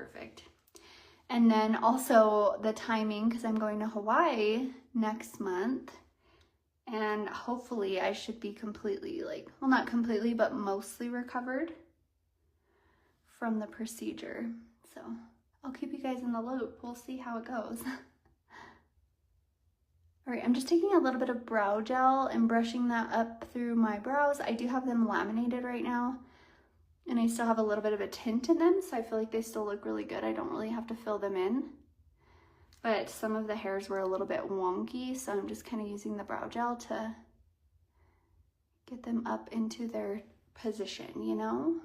perfect. And then also the timing, because I'm going to Hawaii next month, and hopefully I should be completely, like, well, not completely, but mostly recovered from the procedure. So I'll keep you guys in the loop. We'll see how it goes. All right, I'm just taking a little bit of brow gel and brushing that up through my brows. I do have them laminated right now, and I still have a little bit of a tint in them, so I feel like they still look really good. I don't really have to fill them in, but some of the hairs were a little bit wonky, so I'm just kind of using the brow gel to get them up into their position, you know?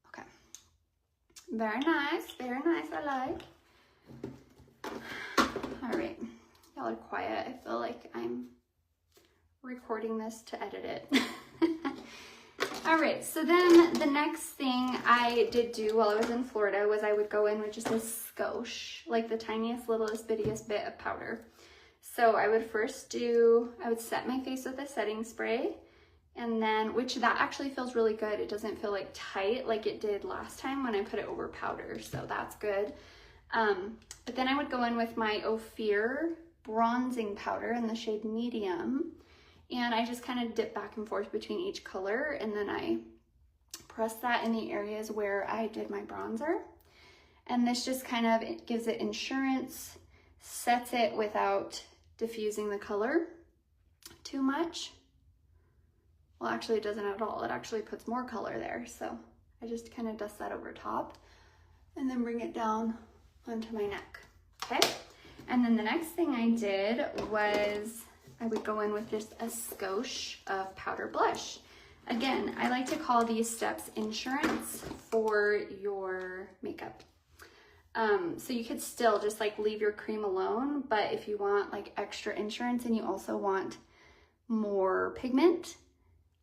Okay. Very nice, I like. All right, y'all are quiet. I feel like I'm recording this to edit it. All right, so then the next thing I did do while I was in Florida was I would go in with just a skosh, like the tiniest, littlest, bittiest bit of powder. So I would first I would set my face with a setting spray, and then, which that actually feels really good. It doesn't feel like tight like it did last time when I put it over powder, so that's good. But then I would go in with my Ophir bronzing powder in the shade medium, and I just kind of dip back and forth between each color, and then I press that in the areas where I did my bronzer. And this just kind of, it gives it insurance, sets it without diffusing the color too much. Well, actually it doesn't at all. It actually puts more color there. So I just kind of dust that over top and then bring it down onto my neck, okay? And then the next thing I did was I would go in with just a skosh of powder blush. Again, I like to call these steps insurance for your makeup. So you could still just like leave your cream alone, but if you want like extra insurance and you also want more pigment,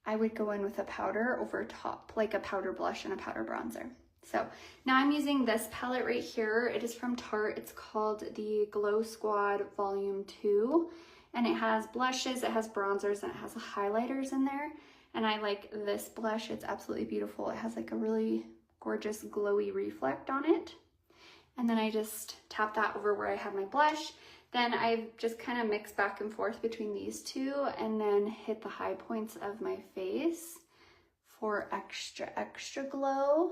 I would go in with a powder over top, like a powder blush and a powder bronzer. So now I'm using this palette right here. It is from Tarte. It's called the Glow Squad Volume 2. And it has blushes, it has bronzers, and it has highlighters in there. And I like this blush. It's absolutely beautiful. It has like a really gorgeous glowy reflect on it. And then I just tap that over where I have my blush. Then I just kind of mix back and forth between these two and then hit the high points of my face for extra glow.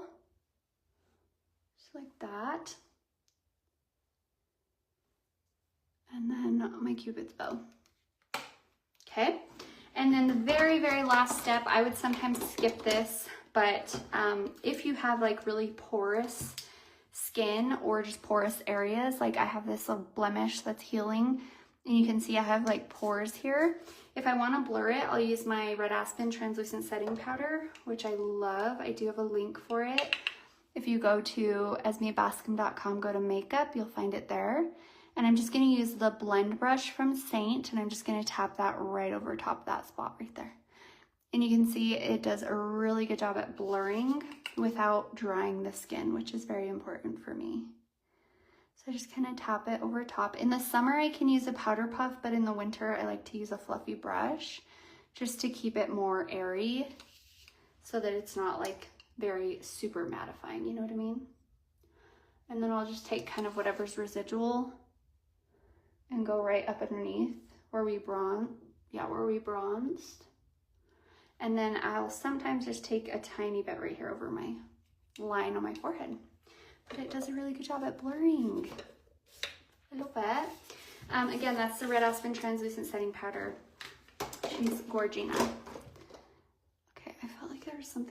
Just like that. And then my Cupid's bow. Okay. And then the very, very last step, I would sometimes skip this, but if you have like really porous skin or just porous areas, like I have this little blemish that's healing, and you can see I have like pores here. If I want to blur it, I'll use my Red Aspen translucent setting powder, which I love. I do have a link for it. If you go to esmebascom.com, go to makeup, you'll find it there. And I'm just going to use the blend brush from Saint, and I'm just going to tap that right over top of that spot right there. And you can see it does a really good job at blurring without drying the skin, which is very important for me. So I just kind of tap it over top. In the summer, I can use a powder puff, but in the winter, I like to use a fluffy brush just to keep it more airy so that it's not like very super mattifying, you know what I mean? And then I'll just take kind of whatever's residual and go right up underneath where we bronzed. And then I'll sometimes just take a tiny bit right here over my line on my forehead. But it does a really good job at blurring a little bit. Again, that's the Red Aspen Translucent Setting Powder. She's Gorgina. Okay, I felt like there was something